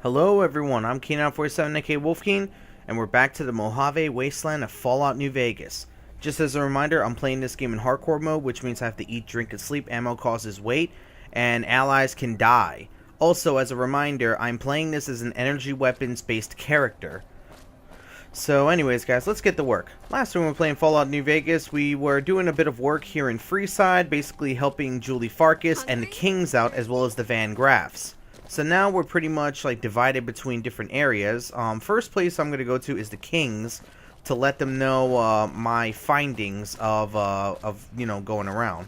Hello everyone, I'm Keen947 aka Wolfkeen, and we're back to the Mojave Wasteland of Fallout New Vegas. Just as a reminder, I'm playing this game in hardcore mode, which means I have to eat, drink, and sleep. Ammo causes weight, and allies can die. Also, as a reminder, I'm playing this as an energy weapons based character. So anyways guys, let's get to work. Last time we were playing Fallout New Vegas, we were doing a bit of work here in Freeside, basically helping Julie Farkas and the Kings out, as well as the Van Graffs. So now we're pretty much like divided between different areas. First place I'm going to go to is the Kings to let them know my findings of going around.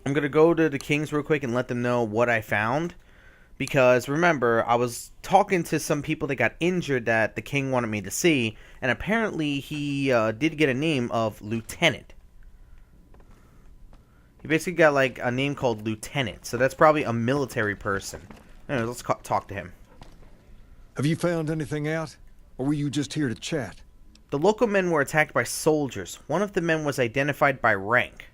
I'm going to go to the Kings real quick and let them know what I found. Because remember, I was talking to some people that got injured that the King wanted me to see. And apparently he did get a name of Lieutenant. He basically got like a name called Lieutenant, so that's probably a military person. Anyways, let's talk to him. Have you found anything out, or were you just here to chat? The local men were attacked by soldiers. One of the men was identified by rank.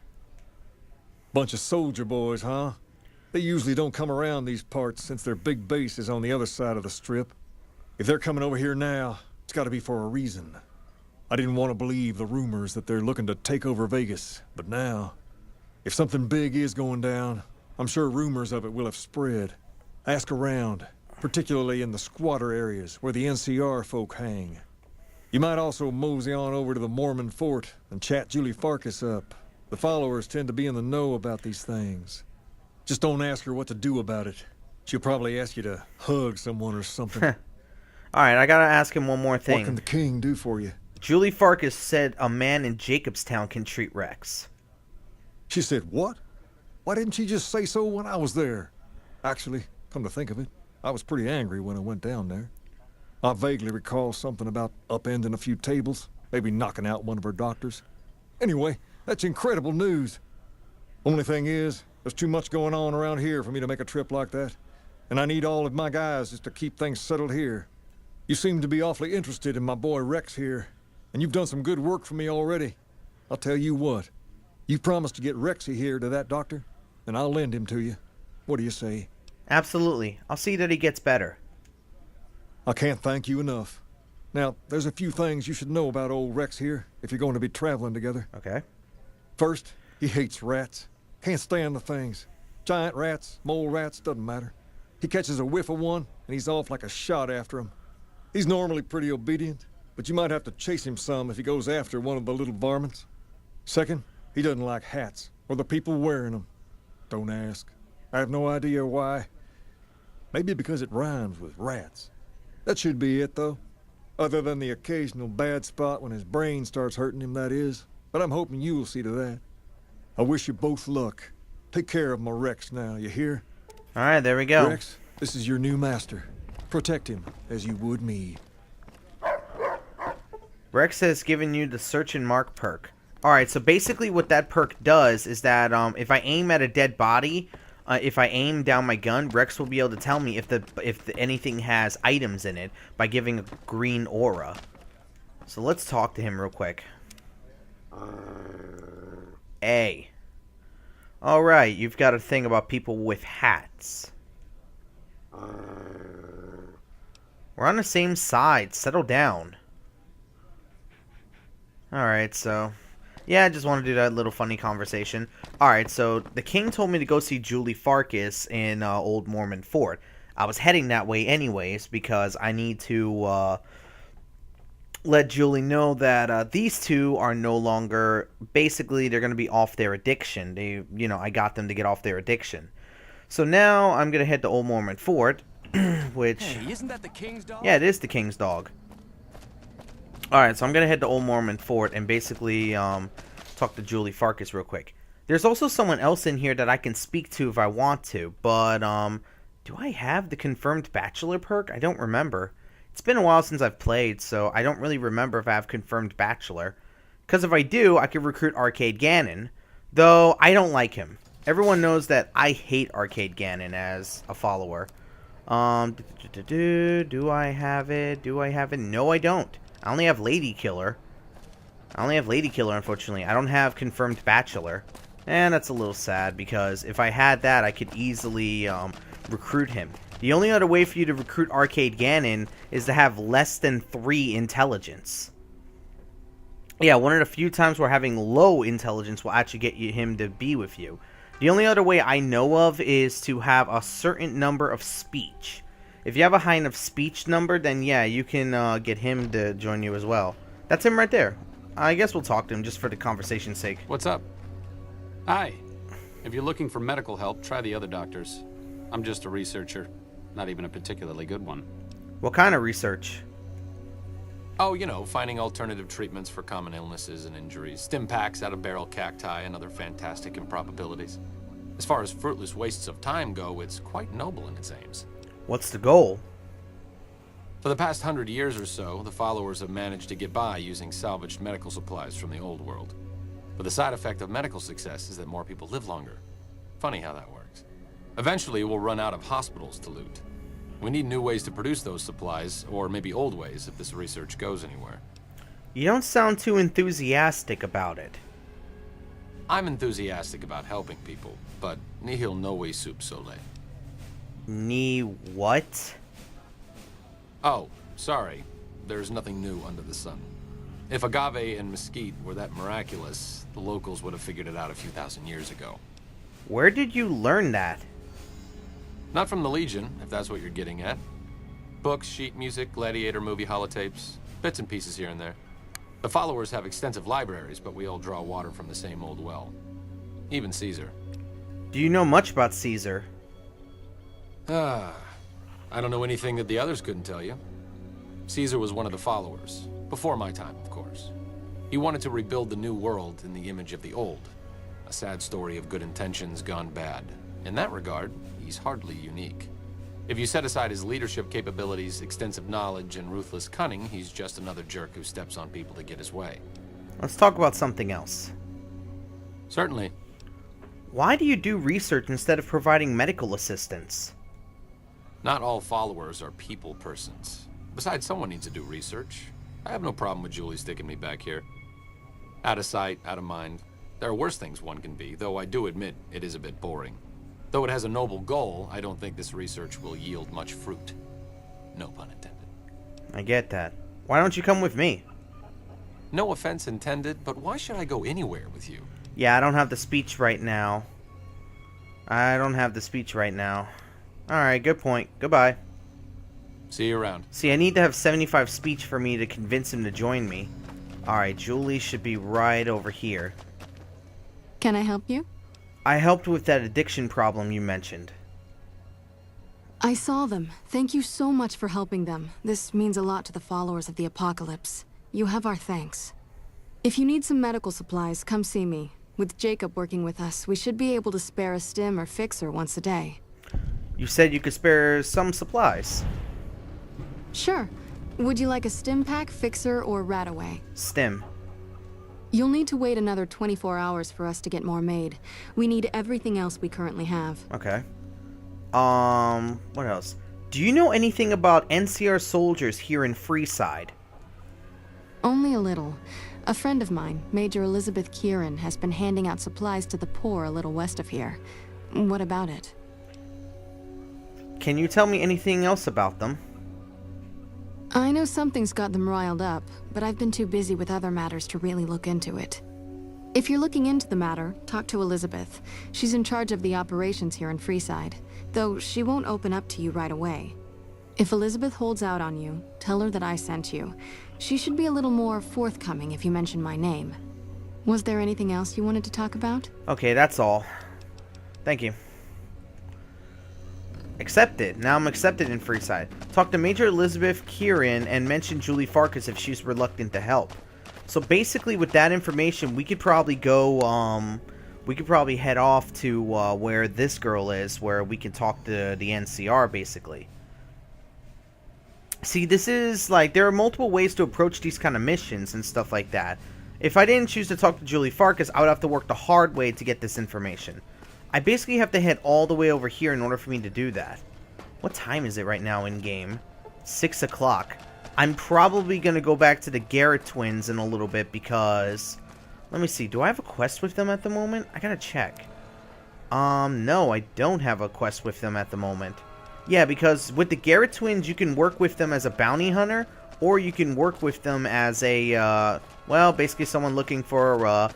Bunch of soldier boys, huh? They usually don't come around these parts since their big base is on the other side of the strip. If they're coming over here now, it's got to be for a reason. I didn't want to believe the rumors that they're looking to take over Vegas, but now, if something big is going down, I'm sure rumors of it will have spread. Ask around, particularly in the squatter areas where the NCR folk hang. You might also mosey on over to the Mormon fort and chat Julie Farkas up. The followers tend to be in the know about these things. Just don't ask her what to do about it. She'll probably ask you to hug someone or something. Alright, I gotta ask him one more thing. What can the King do for you? Julie Farkas said a man in Jacobstown can treat Rex. She said what? Why didn't she just say so when I was there? Actually, come to think of it, I was pretty angry when I went down there. I vaguely recall something about upending a few tables, maybe knocking out one of her doctors. Anyway, that's incredible news. Only thing is, there's too much going on around here for me to make a trip like that. And I need all of my guys just to keep things settled here. You seem to be awfully interested in my boy Rex here, and you've done some good work for me already. I'll tell you what. You promised to get Rexy here to that doctor, and I'll lend him to you. What do you say? Absolutely. I'll see that he gets better. I can't thank you enough. Now, there's a few things you should know about old Rex here if you're going to be traveling together. Okay. First, he hates rats. Can't stand the things. Giant rats, mole rats, doesn't matter. He catches a whiff of one, and he's off like a shot after him. He's normally pretty obedient, but you might have to chase him some if he goes after one of the little varmints. Second, he doesn't like hats, or the people wearing them. Don't ask. I have no idea why. Maybe because it rhymes with rats. That should be it, though. Other than the occasional bad spot when his brain starts hurting him, that is. But I'm hoping you'll see to that. I wish you both luck. Take care of my Rex now, you hear? Alright, there we go. Rex, this is your new master. Protect him as you would me. Rex has given you the Search and Mark perk. Alright, so basically what that perk does is that if I aim at a dead body, if I aim down my gun, Rex will be able to tell me if anything has items in it by giving a green aura. So let's talk to him real quick. A. Alright, you've got a thing about people with hats. We're on the same side. Settle down. Alright, so yeah, I just want to do that little funny conversation. Alright, so the King told me to go see Julie Farkas in Old Mormon Fort. I was heading that way anyways because I need to let Julie know that these two are no longer, basically they're going to be off their addiction. I got them to get off their addiction. So now I'm going to head to Old Mormon Fort, which, hey, isn't that the King's dog? Yeah, it is the King's dog. Alright, so I'm going to head to Old Mormon Fort and basically talk to Julie Farkas real quick. There's also someone else in here that I can speak to if I want to, but do I have the confirmed bachelor perk? I don't remember. It's been a while since I've played, so I don't really remember if I have confirmed bachelor. Because if I do, I could recruit Arcade Gannon, though I don't like him. Everyone knows that I hate Arcade Gannon as a follower. Do I have it? Do I have it? No, I don't. I only have Lady Killer. Unfortunately. I don't have confirmed bachelor. And that's a little sad, because if I had that, I could easily recruit him. The only other way for you to recruit Arcade Ganon is to have less than 3 intelligence. Yeah, one of the few times where having low intelligence will actually get him to be with you. The only other way I know of is to have a certain number of speech. If you have a high enough speech number, then yeah, you can get him to join you as well. That's him right there. I guess we'll talk to him just for the conversation's sake. What's up? Hi. If you're looking for medical help, try the other doctors. I'm just a researcher. Not even a particularly good one. What kind of research? Oh, you know, finding alternative treatments for common illnesses and injuries. Stim packs out of barrel cacti and other fantastic improbabilities. As far as fruitless wastes of time go, it's quite noble in its aims. What's the goal? For the past 100 years or so, the followers have managed to get by using salvaged medical supplies from the old world. But the side effect of medical success is that more people live longer. Funny how that works. Eventually, we'll run out of hospitals to loot. We need new ways to produce those supplies, or maybe old ways if this research goes anywhere. You don't sound too enthusiastic about it. I'm enthusiastic about helping people, but nihil novi sub sole. Ni what? Oh, sorry. There's nothing new under the sun. If agave and mesquite were that miraculous, the locals would have figured it out a few thousand years ago. Where did you learn that? Not from the Legion, if that's what you're getting at. Books, sheet music, gladiator movie holotapes, bits and pieces here and there. The followers have extensive libraries, but we all draw water from the same old well. Even Caesar. Do you know much about Caesar? I don't know anything that the others couldn't tell you. Caesar was one of the followers. Before my time, of course. He wanted to rebuild the new world in the image of the old. A sad story of good intentions gone bad. In that regard, he's hardly unique. If you set aside his leadership capabilities, extensive knowledge, and ruthless cunning, he's just another jerk who steps on people to get his way. Let's talk about something else. Certainly. Why do you do research instead of providing medical assistance? Not all followers are people persons. Besides, someone needs to do research. I have no problem with Julie sticking me back here. Out of sight, out of mind. There are worse things one can be, though I do admit it is a bit boring. Though it has a noble goal, I don't think this research will yield much fruit. No pun intended. I get that. Why don't you come with me? No offense intended, but why should I go anywhere with you? Yeah, I don't have the speech right now. Alright, good point. Goodbye. See you around. See, I need to have 75 speech for me to convince him to join me. Alright, Julie should be right over here. Can I help you? I helped with that addiction problem you mentioned. I saw them. Thank you so much for helping them. This means a lot to the followers of the apocalypse. You have our thanks. If you need some medical supplies, come see me. With Jacob working with us, we should be able to spare a stim or fixer once a day. You said you could spare some supplies. Sure. Would you like a stim pack, fixer, or rataway? Stim. You'll need to wait another 24 hours for us to get more made. We need everything else we currently have. Okay. What else? Do you know anything about NCR soldiers here in Freeside? Only a little. A friend of mine, Major Elizabeth Kieran, has been handing out supplies to the poor a little west of here. What about it? Can you tell me anything else about them? I know something's got them riled up, but I've been too busy with other matters to really look into it. If you're looking into the matter, talk to Elizabeth. She's in charge of the operations here in Freeside, though she won't open up to you right away. If Elizabeth holds out on you, tell her that I sent you. She should be a little more forthcoming if you mention my name. Was there anything else you wanted to talk about? Okay, that's all. Thank you. Accepted. Now I'm accepted in Freeside. Talk to Major Elizabeth Kieran and mention Julie Farkas if she's reluctant to help. So basically with that information, we could probably go, we could probably head off to where this girl is, where we can talk to the NCR basically. See, this is like, there are multiple ways to approach these kind of missions and stuff like that. If I didn't choose to talk to Julie Farkas, I would have to work the hard way to get this information. I basically have to head all the way over here in order for me to do that. What time is it right now in game? 6 o'clock. I'm probably going to go back to the Garrett twins in a little bit because... Let me see. Do I have a quest with them at the moment? I gotta check. No, I don't have a quest with them at the moment. Yeah, because with the Garrett twins, you can work with them as a bounty hunter, or you can work with them as a, well, basically someone looking for,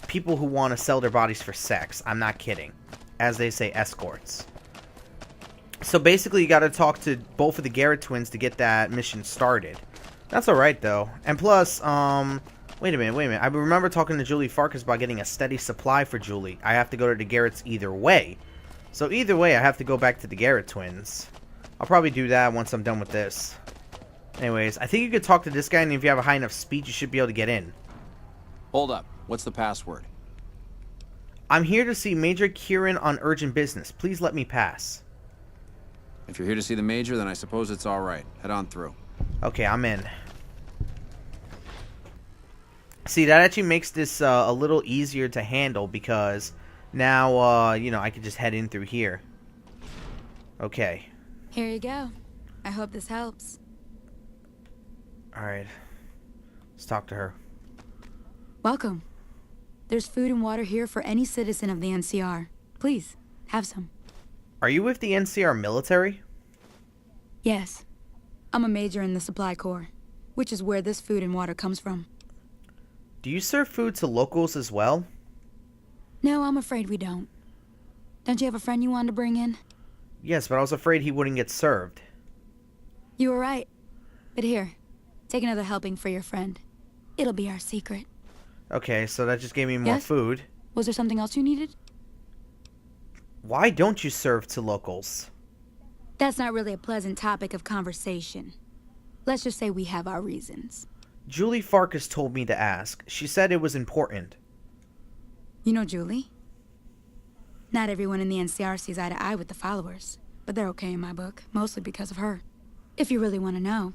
people who want to sell their bodies for sex. I'm not kidding. As they say, escorts. So basically, you gotta talk to both of the Garrett twins to get that mission started. That's alright, though. And plus, wait a minute. I remember talking to Julie Farkas about getting a steady supply for Julie. I have to go to the Garretts either way. So either way, I have to go back to the Garrett twins. I'll probably do that once I'm done with this. Anyways, I think you could talk to this guy, and if you have a high enough speed, you should be able to get in. Hold up. What's the password? I'm here to see Major Kieran on urgent business. Please let me pass. If you're here to see the Major, then I suppose it's all right. Head on through. Okay, I'm in. See, that actually makes this a little easier to handle because now, you know, I can just head in through here. Okay. Here you go. I hope this helps. Alright. Let's talk to her. Welcome. There's food and water here for any citizen of the NCR. Please, have some. Are you with the NCR military? Yes. I'm a major in the Supply Corps, which is where this food and water comes from. Do you serve food to locals as well? No, I'm afraid we don't. Don't you have a friend you wanted to bring in? Yes, but I was afraid he wouldn't get served. You were right. But here, take another helping for your friend. It'll be our secret. Okay, so that just gave me more Yes? food. Was there something else you needed? Why don't you serve to locals? That's not really a pleasant topic of conversation. Let's just say we have our reasons. Julie Farkas told me to ask. She said it was important. You know Julie? Not everyone in the NCR sees eye to eye with the followers, but they're okay in my book, mostly because of her. If you really want to know,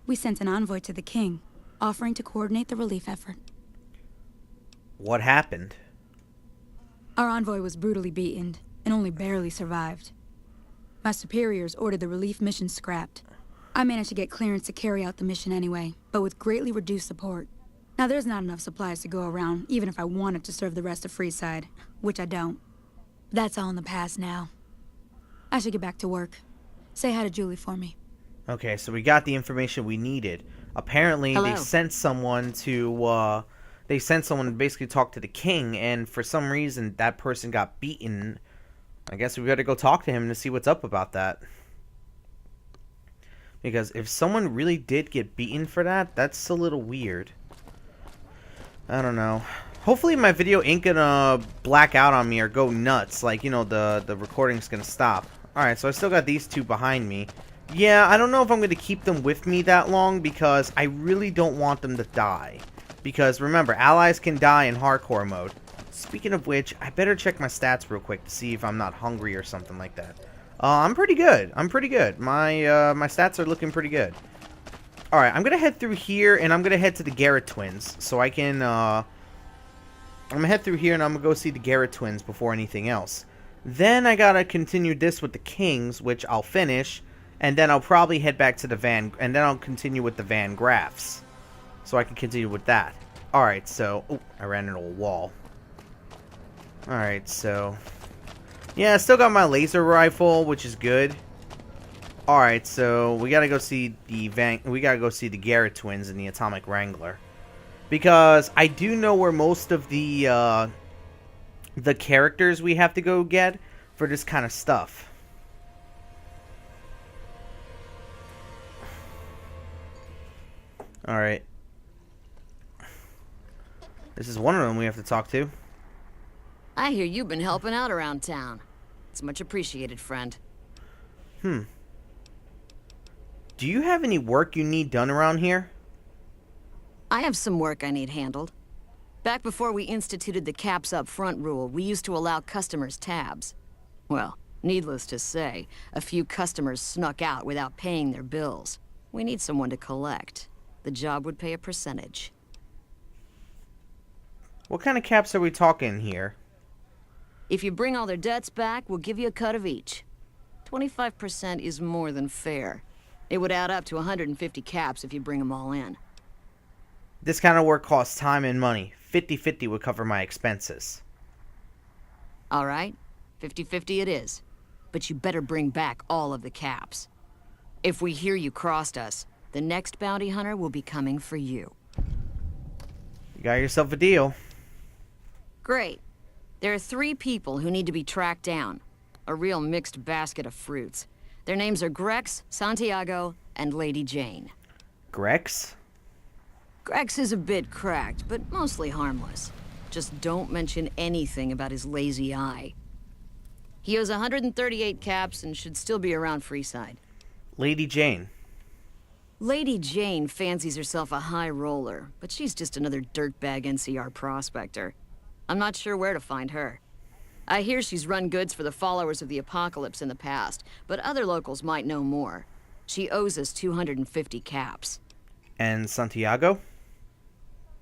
we sent an envoy to the king, offering to coordinate the relief effort. What happened? Our envoy was brutally beaten and only barely survived. My superiors ordered the relief mission scrapped. I managed to get clearance to carry out the mission anyway, but with greatly reduced support. Now there's not enough supplies to go around, even if I wanted to serve the rest of Freeside, which I don't. That's all in the past now. I should get back to work. Say hi to Julie for me. Okay, so we got the information we needed. Apparently, Hello. they sent someone to basically talk to the king, and for some reason, that person got beaten. I guess we gotta go talk to him to see what's up about that. Because if someone really did get beaten for that, that's a little weird. I don't know. Hopefully my video ain't gonna black out on me or go nuts. Like, you know, the recording's gonna stop. Alright, so I still got these two behind me. Yeah, I don't know if I'm gonna keep them with me that long because I really don't want them to die. Because remember, allies can die in hardcore mode. Speaking of which, I better check my stats real quick to see if I'm not hungry or something like that. I'm pretty good. My my stats are looking pretty good. Alright, I'm gonna head through here and I'm gonna head to the Garrett twins so I can I'm gonna head through here and I'm gonna go see the Garrett twins before anything else. Then I gotta continue this with the Kings, which I'll finish, and then I'll probably head back to the Van, and then I'll continue with the Van Graffs, so I can continue with that. Alright, so, oh, I ran into a wall. Alright, so, yeah, I still got my laser rifle, which is good. Alright, so we gotta go see the Garrett twins and the Atomic Wrangler. Because I do know where most of the characters we have to go get for this kind of stuff. Alright. This is one of them we have to talk to. I hear you've been helping out around town. It's much appreciated, friend. Do you have any work you need done around here? I have some work I need handled. Back before we instituted the caps up front rule, we used to allow customers tabs. Well, needless to say, a few customers snuck out without paying their bills. We need someone to collect. The job would pay a percentage. What kind of caps are we talking here? If you bring all their debts back, we'll give you a cut of each. 25% is more than fair. It would add up to 150 caps if you bring them all in. This kind of work costs time and money. 50-50 would cover my expenses. All right, 50-50 it is. But you better bring back all of the caps. If we hear you crossed us, the next bounty hunter will be coming for you. You got yourself a deal. Great. There are 3 people who need to be tracked down. A real mixed basket of fruits. Their names are Grex, Santiago, and Lady Jane. Grex? Grex is a bit cracked, but mostly harmless. Just don't mention anything about his lazy eye. He owes 138 caps and should still be around Freeside. Lady Jane. Lady Jane fancies herself a high roller, but she's just another dirtbag NCR prospector. I'm not sure where to find her. I hear she's run goods for the followers of the apocalypse in the past, but other locals might know more. She owes us 250 caps. And Santiago?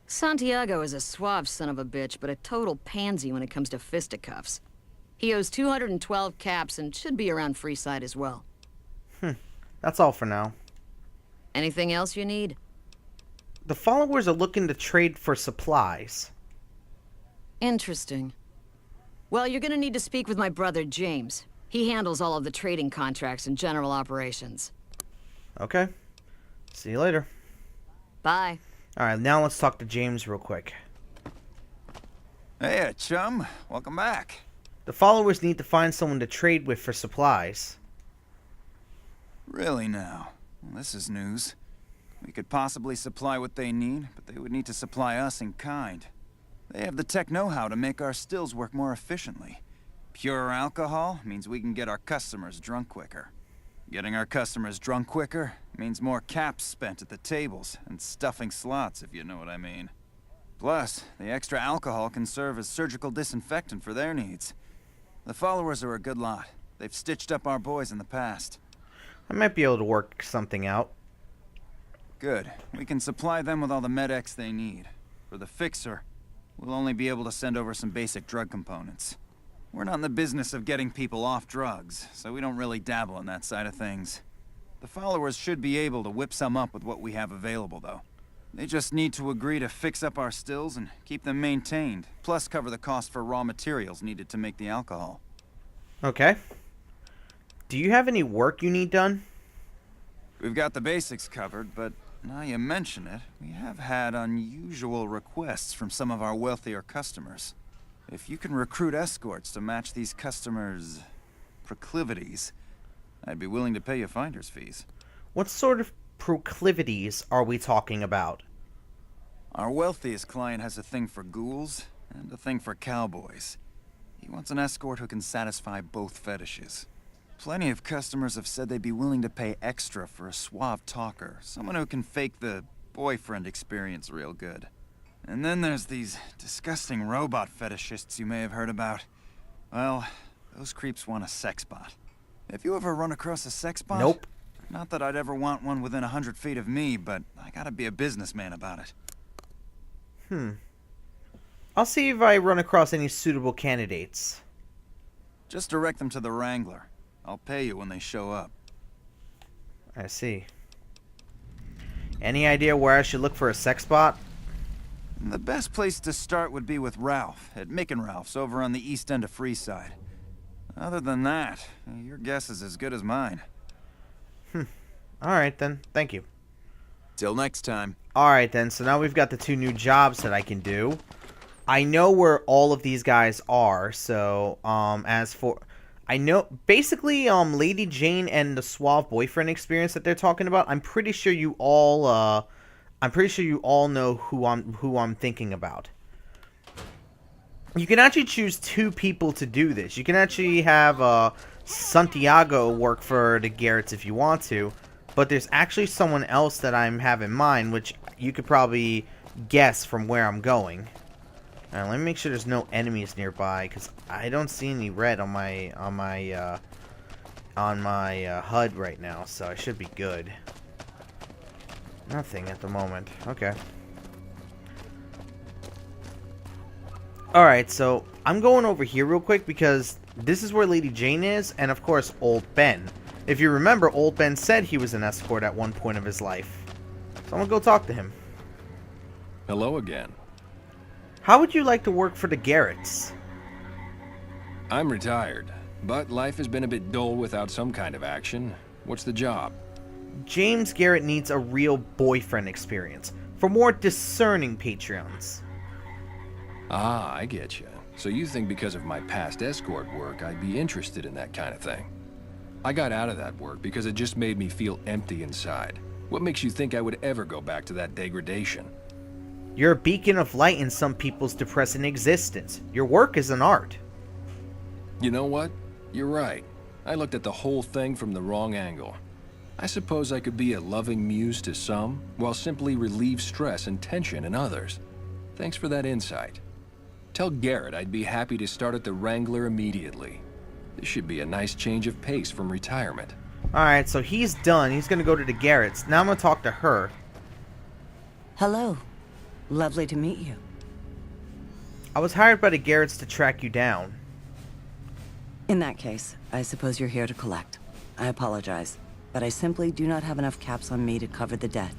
Santiago is a suave son of a bitch, but a total pansy when it comes to fisticuffs. He owes 212 caps and should be around Freeside as well. That's all for now. Anything else you need? The followers are looking to trade for supplies. Interesting. Well, you're gonna need to speak with my brother, James. He handles all of the trading contracts and general operations. Okay. See you later. Bye. Alright, now let's talk to James real quick. Hey, chum. Welcome back. The followers need to find someone to trade with for supplies. Really now? Well, this is news. We could possibly supply what they need, but they would need to supply us in kind. They have the tech know-how to make our stills work more efficiently. Pure alcohol means we can get our customers drunk quicker. Getting our customers drunk quicker means more caps spent at the tables and stuffing slots, if you know what I mean. Plus, the extra alcohol can serve as surgical disinfectant for their needs. The followers are a good lot. They've stitched up our boys in the past. I might be able to work something out. Good. We can supply them with all the med-X they need. For the fixer, we'll only be able to send over some basic drug components. We're not in the business of getting people off drugs, so we don't really dabble in that side of things. The followers should be able to whip some up with what we have available, though. They just need to agree to fix up our stills and keep them maintained, plus cover the cost for raw materials needed to make the alcohol. Okay. Do you have any work you need done? We've got the basics covered, but now you mention it, we have had unusual requests from some of our wealthier customers. If you can recruit escorts to match these customers' proclivities, I'd be willing to pay you finder's fees. What sort of proclivities are we talking about? Our wealthiest client has a thing for ghouls and a thing for cowboys. He wants an escort who can satisfy both fetishes. Plenty of customers have said they'd be willing to pay extra for a suave talker, someone who can fake the boyfriend experience real good. And then there's these disgusting robot fetishists you may have heard about. Well, those creeps want a sex bot. Have you ever run across a sex bot? Nope. Not that I'd ever want one within 100 feet of me, but I gotta be a businessman about it. I'll see if I run across any suitable candidates. Just direct them to the Wrangler. I'll pay you when they show up. I see. Any idea where I should look for a sex bot? The best place to start would be with Ralph, at Mick and Ralph's over on the east end of Freeside. Other than that, your guess is as good as mine. Alright then, thank you. Till next time. Alright then, so now we've got the 2 new jobs that I can do. I know where all of these guys are, so, as for... I know, basically, Lady Jane and the suave boyfriend experience that they're talking about, I'm pretty sure you all, know who I'm thinking about. You can actually choose 2 people to do this. You can actually have, Santiago work for the Garretts if you want to, but there's actually someone else that I have in mind, which you could probably guess from where I'm going. Alright, let me make sure there's no enemies nearby, because I don't see any red on my HUD right now, so I should be good. Nothing at the moment. Okay. Alright, so I'm going over here real quick, because this is where Lady Jane is, and of course, Old Ben. If you remember, Old Ben said he was an escort at one point of his life. So I'm gonna go talk to him. Hello again. How would you like to work for the Garretts? I'm retired, but life has been a bit dull without some kind of action. What's the job? James Garrett needs a real boyfriend experience for more discerning Patreons. Ah, I get you. So you think because of my past escort work, I'd be interested in that kind of thing. I got out of that work because it just made me feel empty inside. What makes you think I would ever go back to that degradation? You're a beacon of light in some people's depressing existence. Your work is an art. You know what? You're right. I looked at the whole thing from the wrong angle. I suppose I could be a loving muse to some, while simply relieve stress and tension in others. Thanks for that insight. Tell Garrett I'd be happy to start at the Wrangler immediately. This should be a nice change of pace from retirement. Alright, so he's done. He's gonna go to the Garretts. Now I'm gonna talk to her. Hello. Lovely to meet you. I was hired by the Garretts to track you down. In that case, I suppose you're here to collect. I apologize, but I simply do not have enough caps on me to cover the debt.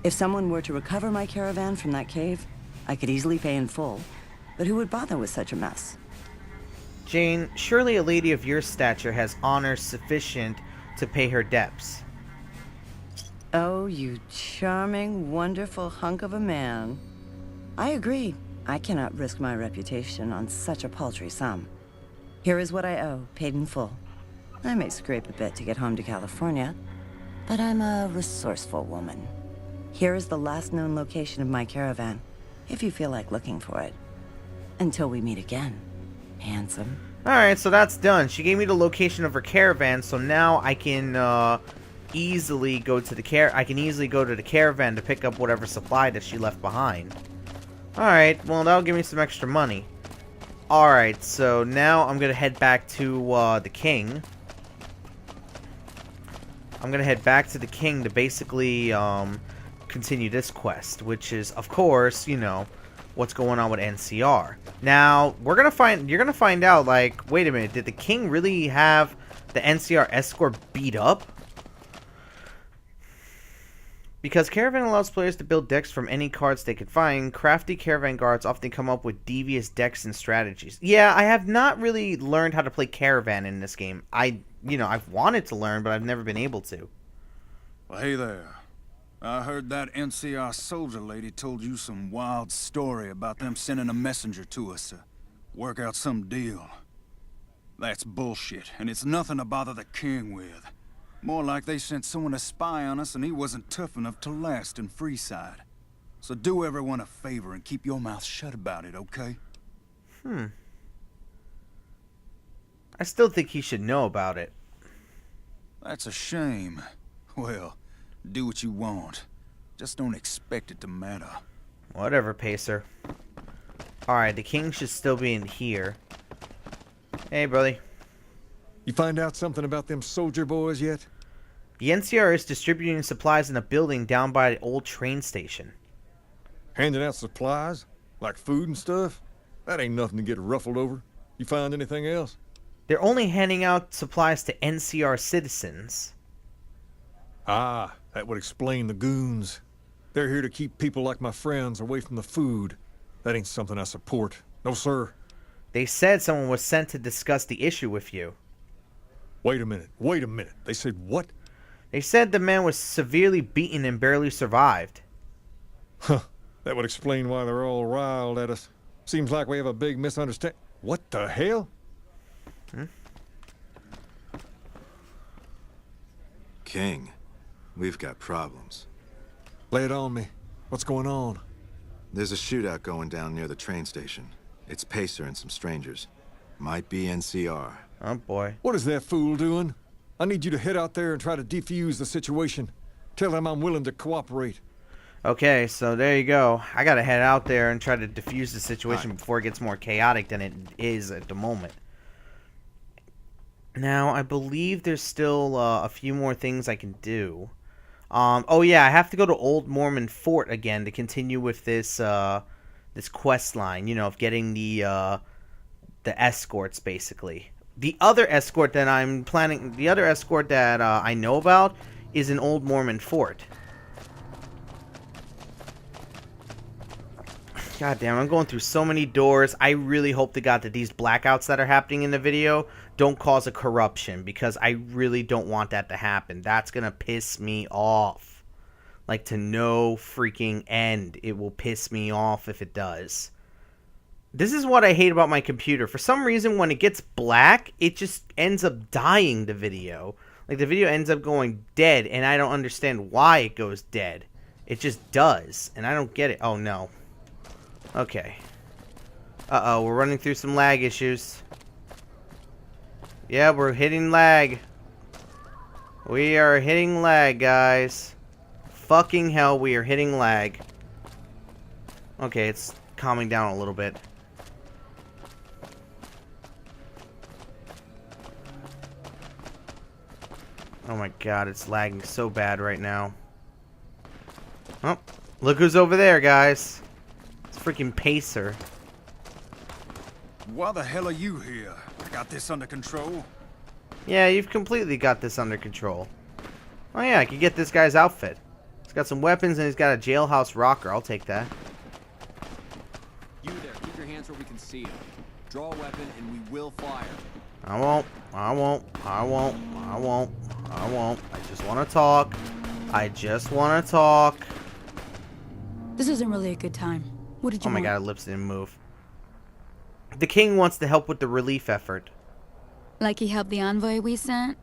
If someone were to recover my caravan from that cave, I could easily pay in full, but who would bother with such a mess? Jane, surely a lady of your stature has honor sufficient to pay her debts. Oh, you charming, wonderful hunk of a man. I agree. I cannot risk my reputation on such a paltry sum. Here is what I owe, paid in full. I may scrape a bit to get home to California, but I'm a resourceful woman. Here is the last known location of my caravan, if you feel like looking for it. Until we meet again, handsome. Alright, so that's done. She gave me the location of her caravan, so now I can easily go to the caravan to pick up whatever supply that she left behind. Alright, well that'll give me some extra money. Alright, so now I'm gonna head back to the king. I'm gonna head back to the king to basically continue this quest, which is, of course, you know, what's going on with NCR. Now, you're gonna find out, like, wait a minute, did the king really have the NCR escort beat up? Because Caravan allows players to build decks from any cards they could find, crafty Caravan guards often come up with devious decks and strategies. Yeah, I have not really learned how to play Caravan in this game. I've wanted to learn, but I've never been able to. Well, hey there. I heard that NCR soldier lady told you some wild story about them sending a messenger to us to work out some deal. That's bullshit, and it's nothing to bother the king with. More like they sent someone to spy on us and he wasn't tough enough to last in Freeside. So do everyone a favor and keep your mouth shut about it, okay? I still think he should know about it. That's a shame. Well, do what you want. Just don't expect it to matter. Whatever, Pacer. Alright, the king should still be in here. Hey, brother. You find out something about them soldier boys yet? The NCR is distributing supplies in a building down by the old train station. Handing out supplies? Like food and stuff? That ain't nothing to get ruffled over. You find anything else? They're only handing out supplies to NCR citizens. Ah, that would explain the goons. They're here to keep people like my friends away from the food. That ain't something I support. No, sir. They said someone was sent to discuss the issue with you. Wait a minute. They said what? They said the man was severely beaten and barely survived. Huh. That would explain why they're all riled at us. Seems like we have a big misunderstanding. What the hell? King, we've got problems. Lay it on me. What's going on? There's a shootout going down near the train station. It's Pacer and some strangers. Might be NCR. Oh boy. What is that fool doing? I need you to head out there and try to defuse the situation. Tell them I'm willing to cooperate. Okay, so there you go. I gotta head out there and try to defuse the situation before it gets more chaotic than it is at the moment. Now, I believe there's still a few more things I can do. Oh yeah, I have to go to Old Mormon Fort again to continue with this this quest line, you know, of getting the escorts, basically. The other escort that I'm planning, the other escort that I know about is an Old Mormon Fort. God damn, I'm going through so many doors. I really hope to God that these blackouts that are happening in the video don't cause a corruption, because I really don't want that to happen. That's gonna piss me off. Like, to no freaking end. It will piss me off if it does. This is what I hate about my computer. For some reason, when it gets black, it just ends up dying the video. Like, the video ends up going dead, and I don't understand why it goes dead. It just does, and I don't get it. Oh, no. Okay. Uh-oh, we're running through some lag issues. Yeah, we're hitting lag. We are hitting lag, guys. Fucking hell, we are hitting lag. Okay, it's calming down a little bit. Oh my god, it's lagging so bad right now. Oh, look who's over there, guys. It's freaking Pacer. Why the hell are you here? I got this under control. Yeah, you've completely got this under control. Oh yeah, I could get this guy's outfit. He's got some weapons and he's got a jailhouse rocker. I'll take that. You there, keep your hands where we can see you. Draw a weapon and we will fire. I won't. I won't. I won't. I won't. I won't. I just want to talk. I just want to talk. This isn't really a good time. What did you Oh my want? god, lips didn't move. The king wants to help with the relief effort. Like he helped the envoy we sent?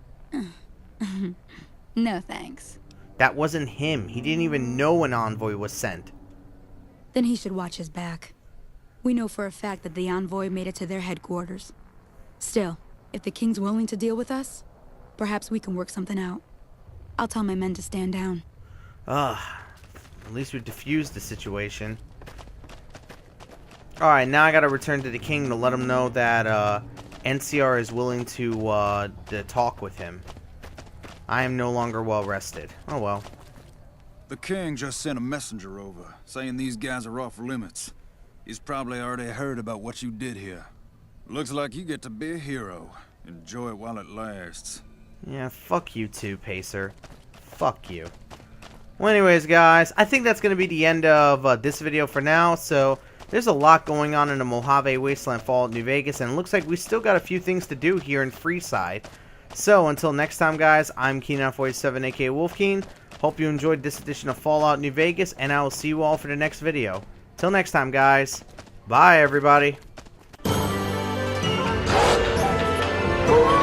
No thanks. That wasn't him. He didn't even know an envoy was sent. Then he should watch his back. We know for a fact that the envoy made it to their headquarters. Still, if the king's willing to deal with us, perhaps we can work something out. I'll tell my men to stand down. Ugh. At least we diffused the situation. Alright, now I gotta return to the king to let him know that NCR is willing to talk with him. I am no longer well rested. Oh well. The king just sent a messenger over, saying these guys are off limits. He's probably already heard about what you did here. Looks like you get to be a hero. Enjoy it while it lasts. Yeah, fuck you too, Pacer. Fuck you. Well, anyways, guys, I think that's going to be the end of this video for now. So, there's a lot going on in the Mojave Wasteland Fallout New Vegas, and it looks like we still got a few things to do here in Freeside. So, until next time, guys, I'm Keenan47, aka Wolfkeen. Hope you enjoyed this edition of Fallout New Vegas, and I will see you all for the next video. Till next time, guys. Bye, everybody. Oh!